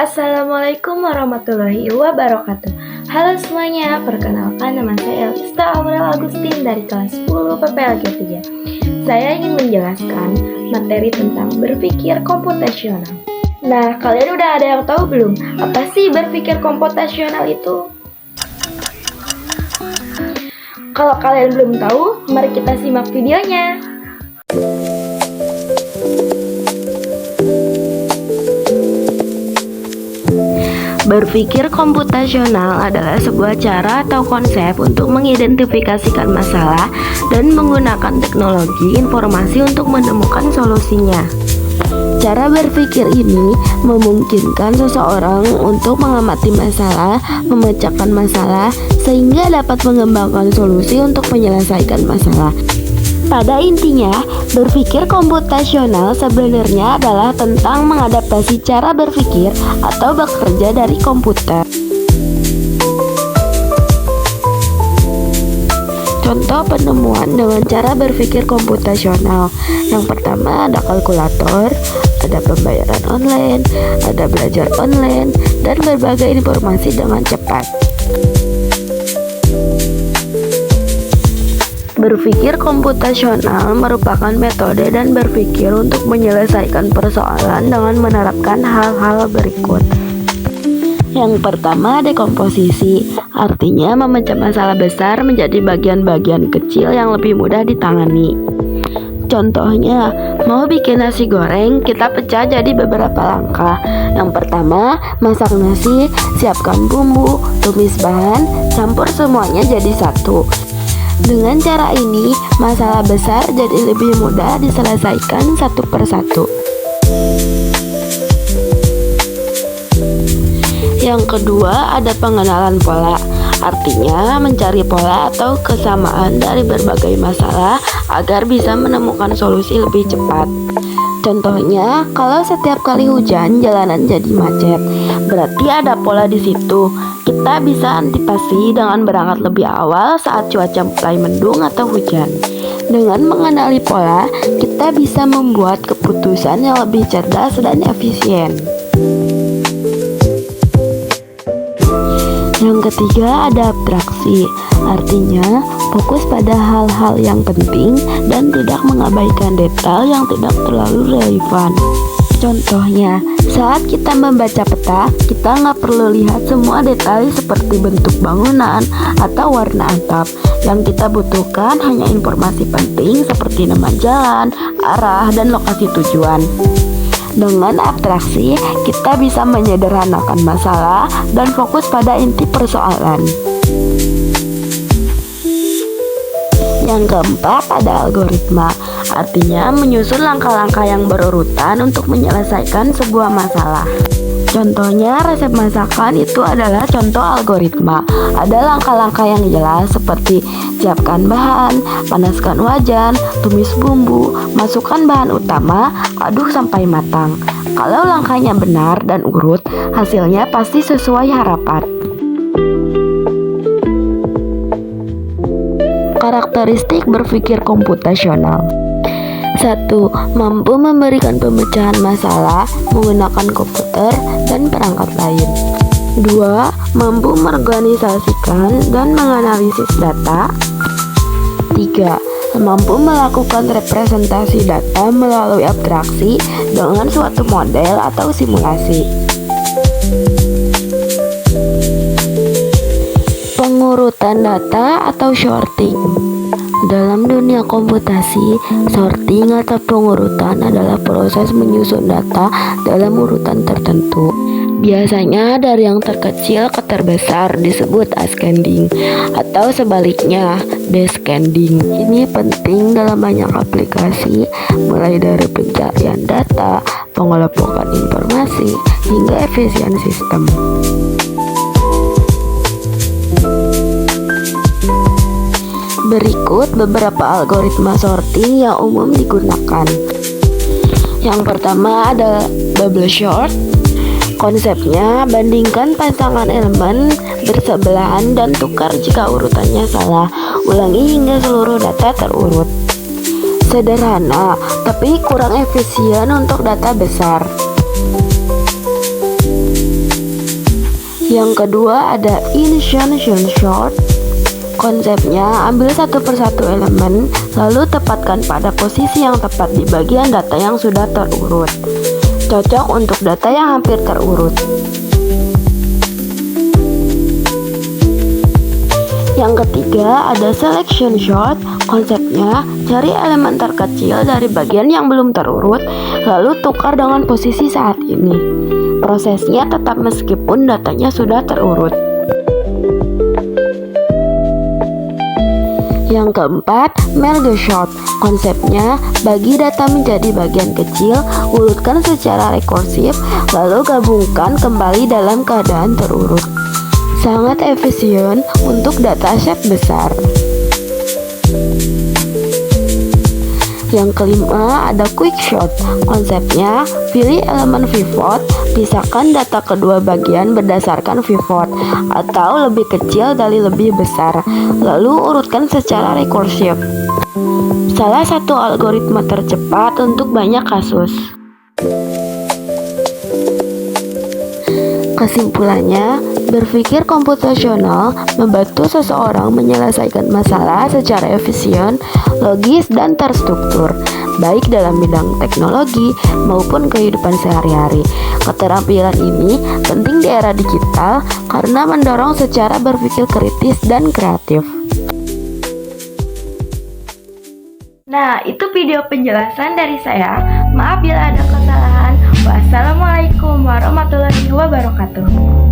Assalamualaikum warahmatullahi wabarakatuh. Halo semuanya, perkenalkan nama saya Elista Aurel Agustin dari kelas 10 PPLG 3. Saya ingin menjelaskan materi tentang berpikir komputasional. Nah, kalian udah ada yang tahu belum? Apa sih berpikir komputasional itu? Kalau kalian belum tahu, mari kita simak videonya. Berpikir komputasional adalah sebuah cara atau konsep untuk mengidentifikasikan masalah dan menggunakan teknologi informasi untuk menemukan solusinya. Cara berpikir ini memungkinkan seseorang untuk mengamati masalah, memecahkan masalah, sehingga dapat mengembangkan solusi untuk menyelesaikan masalah. Pada intinya, berpikir komputasional sebenarnya adalah tentang mengadaptasi cara berpikir atau bekerja dari komputer. Contoh penemuan dengan cara berpikir komputasional. Yang pertama ada kalkulator, ada pembayaran online, ada belajar online, dan berbagai informasi dengan cepat. Berpikir komputasional merupakan metode dan berpikir untuk menyelesaikan persoalan dengan menerapkan hal-hal berikut. Yang pertama, dekomposisi, artinya memecah masalah besar menjadi bagian-bagian kecil yang lebih mudah ditangani. Contohnya, mau bikin nasi goreng, kita pecah jadi beberapa langkah. Yang pertama, masak nasi, siapkan bumbu, tumis bahan, campur semuanya jadi satu. Dengan cara ini, masalah besar jadi lebih mudah diselesaikan satu persatu. Yang kedua, ada pengenalan pola. Artinya, mencari pola atau kesamaan dari berbagai masalah agar bisa menemukan solusi lebih cepat. Contohnya, kalau setiap kali hujan jalanan jadi macet, berarti ada pola di situ. Kita bisa antisipasi dengan berangkat lebih awal saat cuaca mulai mendung atau hujan. Dengan mengenali pola, kita bisa membuat keputusan yang lebih cerdas dan efisien. Yang ketiga ada abstraksi, artinya fokus pada hal-hal yang penting dan tidak mengabaikan detail yang tidak terlalu relevan. Contohnya, saat kita membaca peta, kita nggak perlu lihat semua detail seperti bentuk bangunan atau warna atap. Yang kita butuhkan hanya informasi penting seperti nama jalan, arah, dan lokasi tujuan. Dengan abstraksi, kita bisa menyederhanakan masalah dan fokus pada inti persoalan. Yang keempat ada algoritma, artinya menyusun langkah-langkah yang berurutan untuk menyelesaikan sebuah masalah. Contohnya resep masakan itu adalah contoh algoritma. Ada langkah-langkah yang jelas seperti siapkan bahan, panaskan wajan, tumis bumbu, masukkan bahan utama, aduk sampai matang. Kalau langkahnya benar dan urut, hasilnya pasti sesuai harapan. Karakteristik berpikir komputasional. 1. Mampu memberikan pemecahan masalah menggunakan komputer dan perangkat lain. 2. Mampu mengorganisasikan dan menganalisis data. 3. Mampu melakukan representasi data melalui abstraksi dengan suatu model atau simulasi. Pengurutan data atau sorting. Dalam dunia komputasi, sorting atau pengurutan adalah proses menyusun data dalam urutan tertentu. Biasanya dari yang terkecil ke terbesar disebut ascending atau sebaliknya descending. Ini penting dalam banyak aplikasi, mulai dari pencarian data, pengelompokan informasi, hingga efisien sistem. Berikut beberapa algoritma sorting yang umum digunakan. Yang pertama ada bubble sort. Konsepnya, bandingkan pasangan elemen bersebelahan dan tukar jika urutannya salah. Ulangi hingga seluruh data terurut. Sederhana, tapi kurang efisien untuk data besar. Yang kedua ada insertion sort. Konsepnya, ambil satu persatu elemen, lalu tepatkan pada posisi yang tepat di bagian data yang sudah terurut. Cocok untuk data yang hampir terurut. Yang ketiga ada selection sort. Konsepnya, cari elemen terkecil dari bagian yang belum terurut, lalu tukar dengan posisi saat ini. Prosesnya tetap meskipun datanya sudah terurut. Yang keempat, merge sort. Konsepnya, bagi data menjadi bagian kecil, urutkan secara rekursif, lalu gabungkan kembali dalam keadaan terurut. Sangat efisien untuk dataset besar. Yang kelima ada quick sort. Konsepnya, pilih elemen pivot, pisahkan data kedua bagian berdasarkan pivot atau lebih kecil dari lebih besar, lalu urutkan secara rekursif. Salah satu algoritma tercepat untuk banyak kasus. Kesimpulannya, berpikir komputasional membantu seseorang menyelesaikan masalah secara efisien, logis, dan terstruktur, baik dalam bidang teknologi maupun kehidupan sehari-hari. Keterampilan ini penting di era digital karena mendorong secara berpikir kritis dan kreatif. Nah, itu video penjelasan dari saya. Maaf bila ada kesalahan. Wassalamualaikum warahmatullahi wabarakatuh.